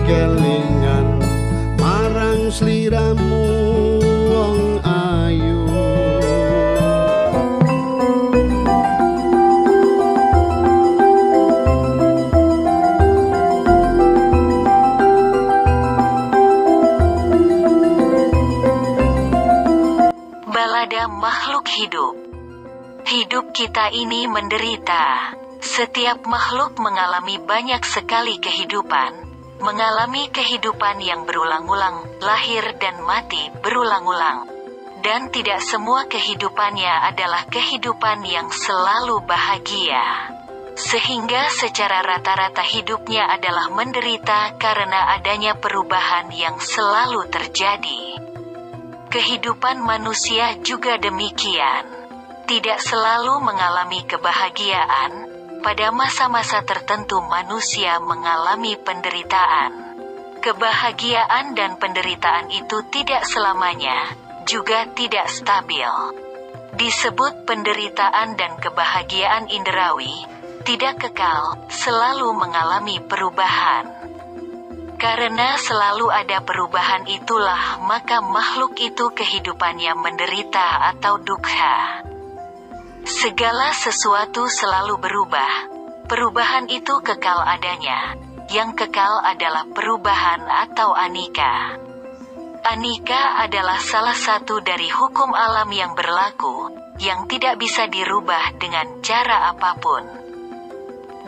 kelingan marang sliramu wong ayu. Balada makhluk hidup. Hidup kita ini menderita. Setiap makhluk mengalami banyak sekali kehidupan, mengalami kehidupan yang berulang-ulang, lahir dan mati berulang-ulang. Dan tidak semua kehidupannya adalah kehidupan yang selalu bahagia. Sehingga secara rata-rata hidupnya adalah menderita karena adanya perubahan yang selalu terjadi. Kehidupan manusia juga demikian. Tidak selalu mengalami kebahagiaan. Pada masa-masa tertentu manusia mengalami penderitaan. Kebahagiaan dan penderitaan itu tidak selamanya, juga tidak stabil. Disebut penderitaan dan kebahagiaan indrawi, tidak kekal, selalu mengalami perubahan. Karena selalu ada perubahan itulah maka makhluk itu kehidupannya menderita atau dukkha. Segala sesuatu selalu berubah. Perubahan itu kekal adanya. Yang kekal adalah perubahan atau anicca. Anicca adalah salah satu dari hukum alam yang berlaku, yang tidak bisa dirubah dengan cara apapun.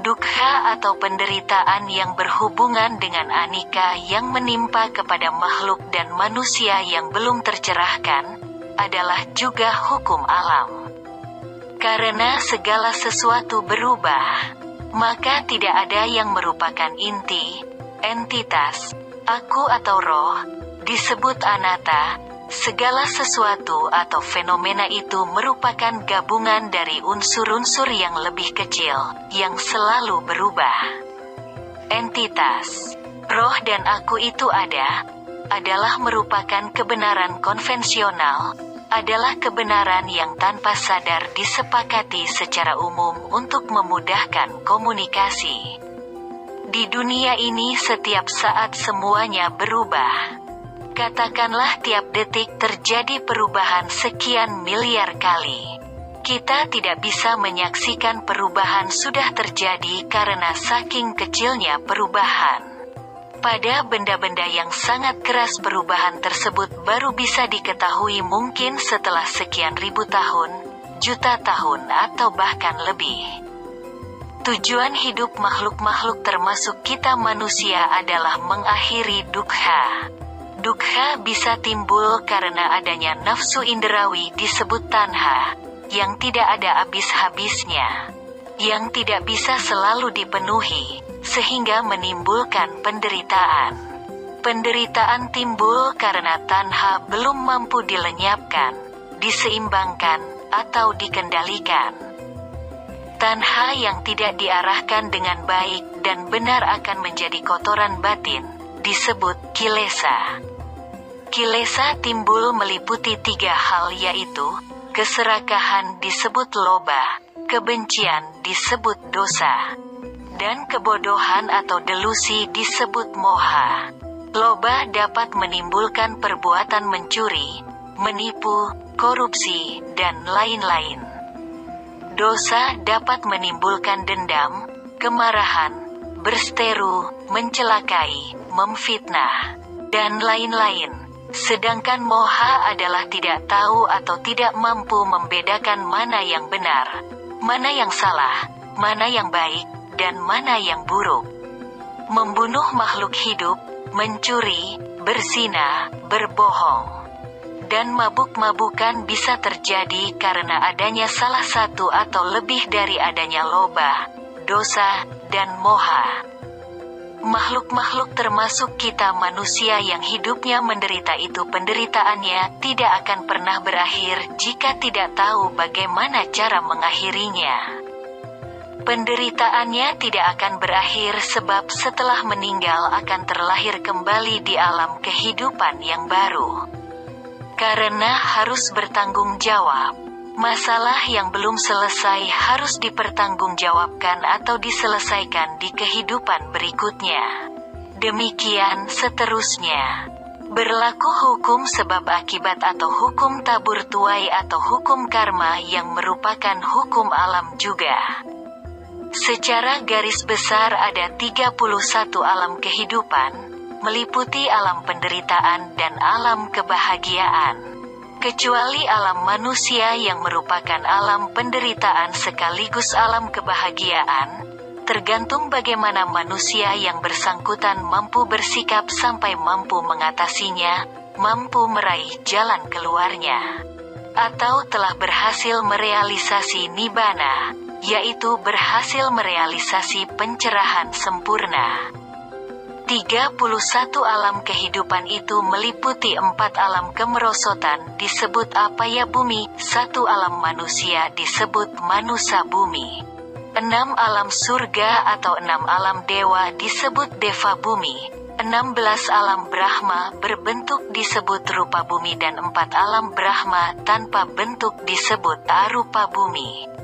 Dukkha atau penderitaan yang berhubungan dengan anicca yang menimpa kepada makhluk dan manusia yang belum tercerahkan, adalah juga hukum alam. Karena segala sesuatu berubah, maka tidak ada yang merupakan inti, entitas, aku atau roh, disebut anatta. Segala sesuatu atau fenomena itu merupakan gabungan dari unsur-unsur yang lebih kecil, yang selalu berubah. Entitas, roh dan aku itu adalah merupakan kebenaran konvensional, adalah kebenaran yang tanpa sadar disepakati secara umum untuk memudahkan komunikasi. Di dunia ini setiap saat semuanya berubah. Katakanlah tiap detik terjadi perubahan sekian miliar kali. Kita tidak bisa menyaksikan perubahan sudah terjadi karena saking kecilnya perubahan. Pada benda-benda yang sangat keras perubahan tersebut baru bisa diketahui mungkin setelah sekian ribu tahun, juta tahun atau bahkan lebih. Tujuan hidup makhluk-makhluk termasuk kita manusia adalah mengakhiri dukkha. Dukkha bisa timbul karena adanya nafsu indrawi disebut tanha, yang tidak ada habis-habisnya, yang tidak bisa selalu dipenuhi, sehingga menimbulkan penderitaan. Penderitaan timbul karena tanha belum mampu dilenyapkan, diseimbangkan, atau dikendalikan. Tanha yang tidak diarahkan dengan baik dan benar akan menjadi kotoran batin, disebut kilesa. Kilesa timbul meliputi 3 hal yaitu, keserakahan disebut loba, kebencian disebut dosa, dan kebodohan atau delusi disebut moha. Loba dapat menimbulkan perbuatan mencuri, menipu, korupsi, dan lain-lain. Dosa dapat menimbulkan dendam, kemarahan, berseteru, mencelakai, memfitnah, dan lain-lain. Sedangkan moha adalah tidak tahu atau tidak mampu membedakan mana yang benar, mana yang salah, mana yang baik, dan mana yang buruk. Membunuh makhluk hidup, mencuri, berzina, berbohong, dan mabuk-mabukan bisa terjadi karena adanya salah satu atau lebih dari adanya loba, dosa, dan moha. Makhluk-makhluk termasuk kita manusia yang hidupnya menderita itu penderitaannya tidak akan pernah berakhir jika tidak tahu bagaimana cara mengakhirinya. Penderitaannya tidak akan berakhir sebab setelah meninggal akan terlahir kembali di alam kehidupan yang baru. Karena harus bertanggung jawab. Masalah yang belum selesai harus dipertanggungjawabkan atau diselesaikan di kehidupan berikutnya. Demikian seterusnya. Berlaku hukum sebab akibat atau hukum tabur tuai atau hukum karma yang merupakan hukum alam juga. Secara garis besar ada 31 alam kehidupan, meliputi alam penderitaan dan alam kebahagiaan. Kecuali alam manusia yang merupakan alam penderitaan sekaligus alam kebahagiaan, tergantung bagaimana manusia yang bersangkutan mampu bersikap sampai mampu mengatasinya, mampu meraih jalan keluarnya, atau telah berhasil merealisasi nibbana, yaitu berhasil merealisasi pencerahan sempurna. 31 alam kehidupan itu meliputi 4 alam kemerosotan disebut apaya bumi, 1 alam manusia disebut manusa bumi, 6 alam surga atau 6 alam dewa disebut deva bumi, 16 alam Brahma berbentuk disebut rupa bumi dan 4 alam Brahma tanpa bentuk disebut arupa bumi.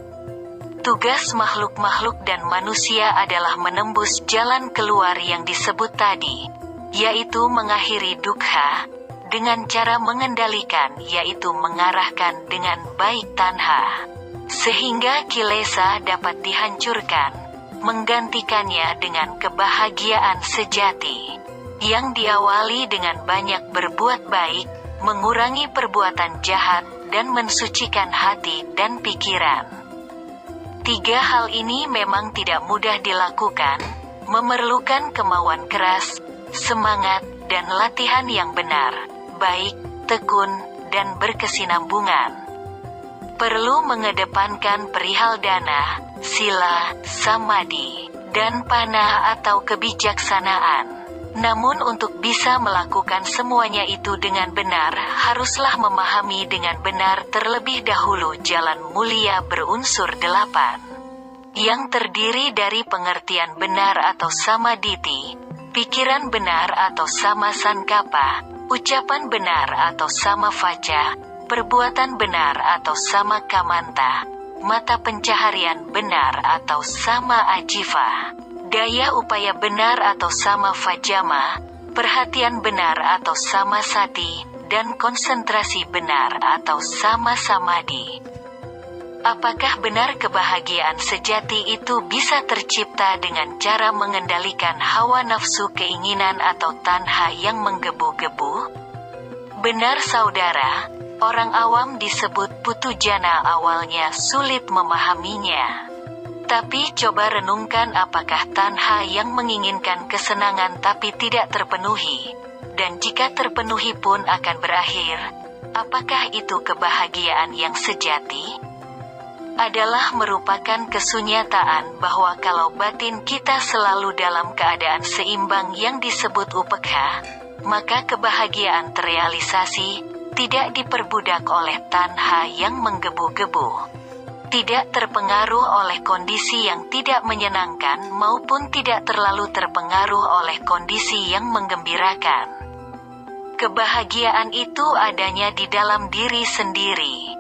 Tugas makhluk-makhluk dan manusia adalah menembus jalan keluar yang disebut tadi, yaitu mengakhiri dukkha, dengan cara mengendalikan yaitu mengarahkan dengan baik tanha, sehingga kilesa dapat dihancurkan, menggantikannya dengan kebahagiaan sejati, yang diawali dengan banyak berbuat baik, mengurangi perbuatan jahat, dan mensucikan hati dan pikiran. 3 hal ini memang tidak mudah dilakukan, memerlukan kemauan keras, semangat, dan latihan yang benar, baik, tekun, dan berkesinambungan. Perlu mengedepankan perihal dana, sila, samadhi, dan pana atau kebijaksanaan. Namun untuk bisa melakukan semuanya itu dengan benar, haruslah memahami dengan benar terlebih dahulu jalan mulia berunsur 8, yang terdiri dari pengertian benar atau samaditi, pikiran benar atau sama sankapa, ucapan benar atau sama vaca, perbuatan benar atau sama kamanta, mata pencaharian benar atau sama ajiva, daya upaya benar atau sama fajama, perhatian benar atau sama sati, dan konsentrasi benar atau sama samadhi. Apakah benar kebahagiaan sejati itu bisa tercipta dengan cara mengendalikan hawa nafsu keinginan atau tanha yang menggebu-gebu? Benar saudara, orang awam disebut putujana awalnya sulit memahaminya. Tapi coba renungkan apakah tanha yang menginginkan kesenangan tapi tidak terpenuhi, dan jika terpenuhi pun akan berakhir, apakah itu kebahagiaan yang sejati? Adalah merupakan kesunyataan bahwa kalau batin kita selalu dalam keadaan seimbang yang disebut upekha, maka kebahagiaan terrealisasi, tidak diperbudak oleh tanha yang menggebu-gebu, tidak terpengaruh oleh kondisi yang tidak menyenangkan maupun tidak terlalu terpengaruh oleh kondisi yang menggembirakan. Kebahagiaan itu adanya di dalam diri sendiri,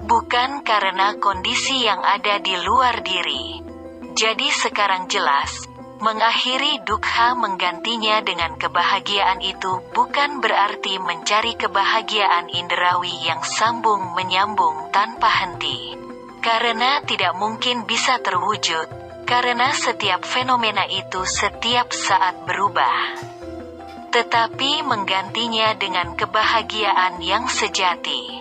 bukan karena kondisi yang ada di luar diri. Jadi sekarang jelas, mengakhiri dukkha menggantinya dengan kebahagiaan itu bukan berarti mencari kebahagiaan indrawi yang sambung menyambung tanpa henti. Karena tidak mungkin bisa terwujud, karena setiap fenomena itu setiap saat berubah. Tetapi menggantinya dengan kebahagiaan yang sejati,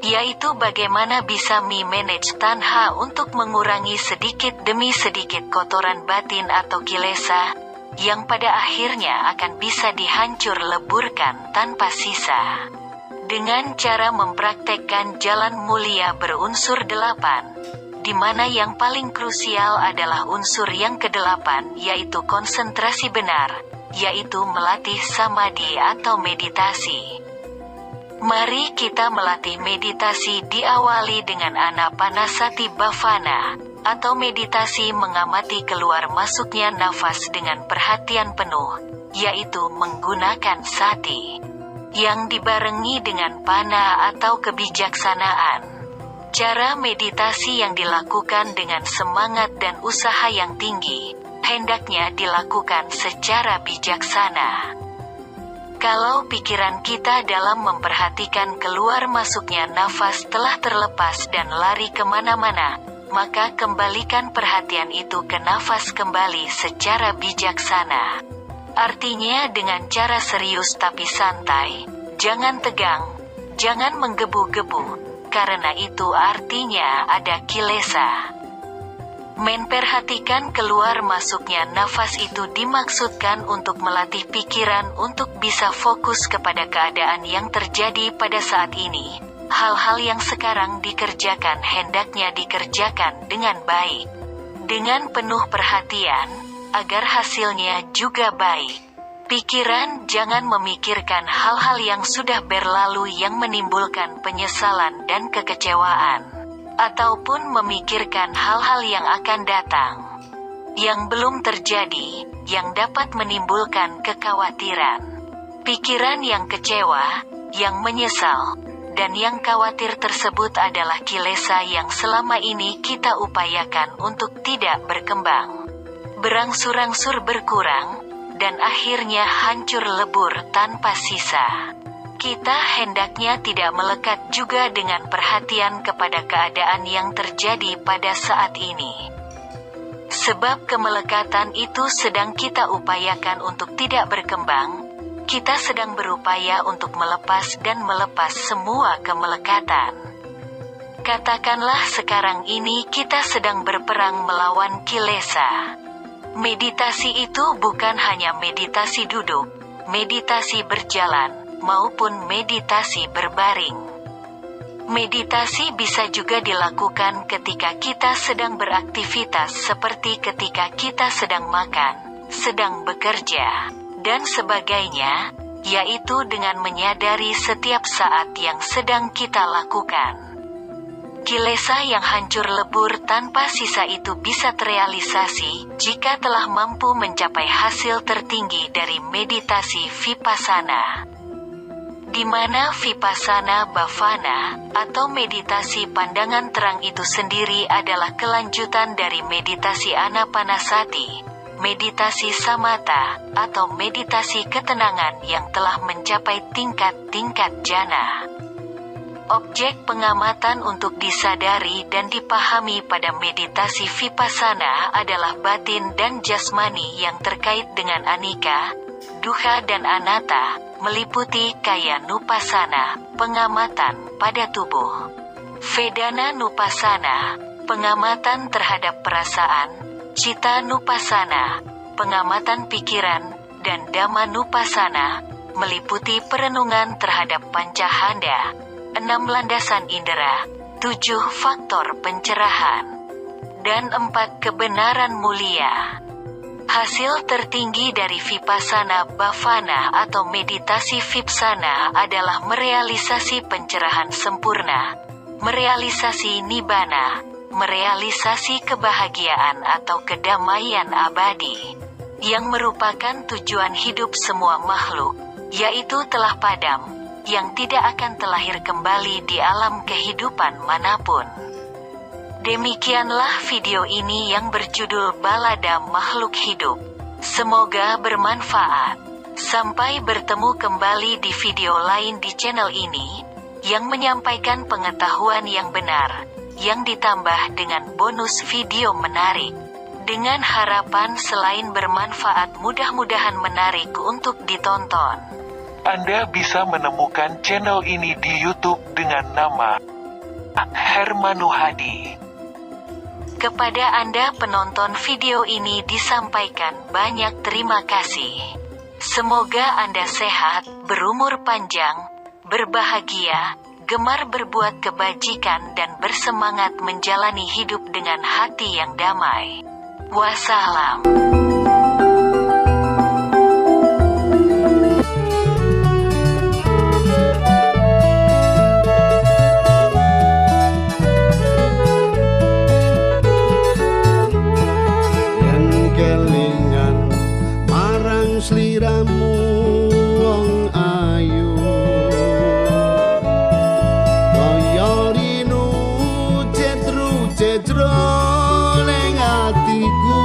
yaitu bagaimana bisa manage tanha untuk mengurangi sedikit demi sedikit kotoran batin atau kilesa, yang pada akhirnya akan bisa dihancur leburkan tanpa sisa. Dengan cara mempraktekkan jalan mulia berunsur 8, di mana yang paling krusial adalah unsur yang ke-8 yaitu konsentrasi benar, yaitu melatih samadhi atau meditasi. Mari kita melatih meditasi diawali dengan anapanasati bhavana, atau meditasi mengamati keluar masuknya nafas dengan perhatian penuh, yaitu menggunakan sati, yang dibarengi dengan pana atau kebijaksanaan. Cara meditasi yang dilakukan dengan semangat dan usaha yang tinggi, hendaknya dilakukan secara bijaksana. Kalau pikiran kita dalam memperhatikan keluar masuknya nafas telah terlepas dan lari kemana-mana, maka kembalikan perhatian itu ke nafas kembali secara bijaksana. Artinya dengan cara serius tapi santai, jangan tegang, jangan menggebu-gebu, karena itu artinya ada kilesa. Memperhatikan keluar masuknya nafas itu dimaksudkan untuk melatih pikiran untuk bisa fokus kepada keadaan yang terjadi pada saat ini. Hal-hal yang sekarang dikerjakan hendaknya dikerjakan dengan baik, dengan penuh perhatian, agar hasilnya juga baik. Pikiran jangan memikirkan hal-hal yang sudah berlalu yang menimbulkan penyesalan dan kekecewaan, ataupun memikirkan hal-hal yang akan datang, yang belum terjadi, yang dapat menimbulkan kekhawatiran. Pikiran yang kecewa, yang menyesal, dan yang khawatir tersebut adalah kilesa yang selama ini kita upayakan untuk tidak berkembang, berangsur-angsur berkurang, dan akhirnya hancur lebur tanpa sisa. Kita hendaknya tidak melekat juga dengan perhatian kepada keadaan yang terjadi pada saat ini. Sebab kemelekatan itu sedang kita upayakan untuk tidak berkembang, kita sedang berupaya untuk melepas dan melepas semua kemelekatan. Katakanlah sekarang ini kita sedang berperang melawan kilesa. Meditasi itu bukan hanya meditasi duduk, meditasi berjalan, maupun meditasi berbaring. Meditasi bisa juga dilakukan ketika kita sedang beraktivitas seperti ketika kita sedang makan, sedang bekerja, dan sebagainya, yaitu dengan menyadari setiap saat yang sedang kita lakukan. Kilesa yang hancur lebur tanpa sisa itu bisa terrealisasi jika telah mampu mencapai hasil tertinggi dari meditasi vipassana, di mana vipassana bhavana, atau meditasi pandangan terang itu sendiri adalah kelanjutan dari meditasi anapanasati, meditasi samatha, atau meditasi ketenangan yang telah mencapai tingkat-tingkat jana. Objek pengamatan untuk disadari dan dipahami pada meditasi vipassana adalah batin dan jasmani yang terkait dengan anicca, dukkha dan anatta, meliputi kaya nupassana, pengamatan pada tubuh, vedana nupassana, pengamatan terhadap perasaan, citta nupassana, pengamatan pikiran, dan dhamma nupassana, meliputi perenungan terhadap pancahanda, 6 landasan indera, 7 faktor pencerahan, dan 4 kebenaran mulia. Hasil tertinggi dari vipassana bhavana atau meditasi vipassana adalah merealisasi pencerahan sempurna, merealisasi nibbana, merealisasi kebahagiaan atau kedamaian abadi, yang merupakan tujuan hidup semua makhluk, yaitu telah padam, yang tidak akan terlahir kembali di alam kehidupan manapun. Demikianlah video ini yang berjudul Balada Makhluk Hidup. Semoga bermanfaat. Sampai bertemu kembali di video lain di channel ini, yang menyampaikan pengetahuan yang benar, yang ditambah dengan bonus video menarik. Dengan harapan selain bermanfaat mudah-mudahan menarik untuk ditonton. Anda bisa menemukan channel ini di YouTube dengan nama Hermanu Hadi. Kepada Anda penonton video ini disampaikan banyak terima kasih. Semoga Anda sehat, berumur panjang, berbahagia, gemar berbuat kebajikan dan bersemangat menjalani hidup dengan hati yang damai. Wassalam. Sliramu wong ayu kaya rinu cetru ning atiku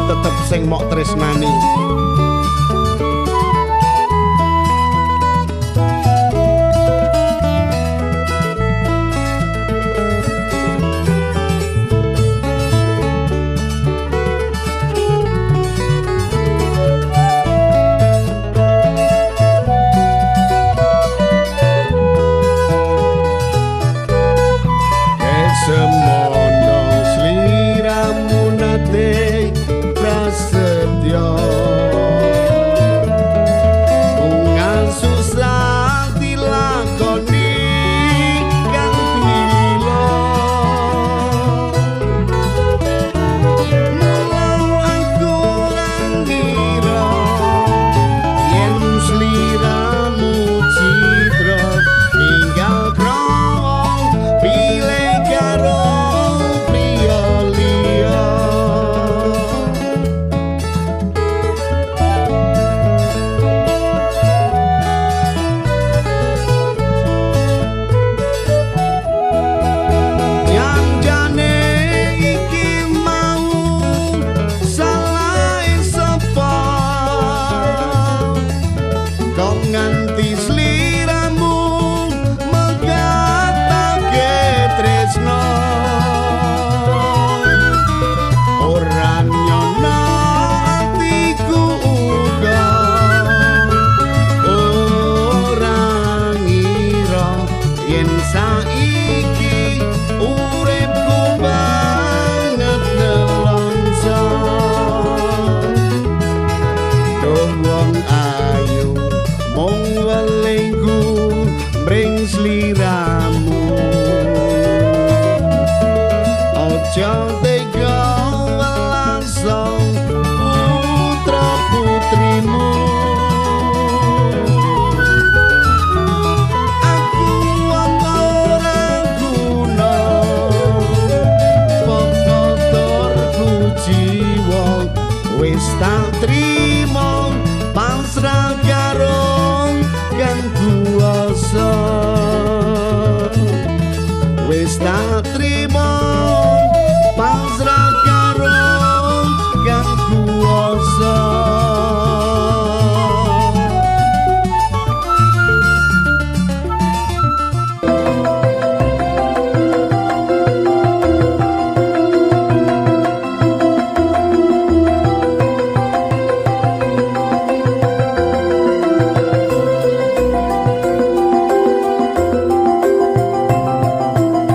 tetep sing mok tresnani. Semono sliramu nate prasetyo ungan susah dilakoni kanthi lilo mulau aku ngira yen sliramu citra tinggal krowong pilih karo priya liya. Janjane iki mau salah sapa kok nganti sliramu megatake tresno ora nyono atiku uga ora ngira yen saiki uripku banget nelonso dong wong ayu mung welingku mring sliramu.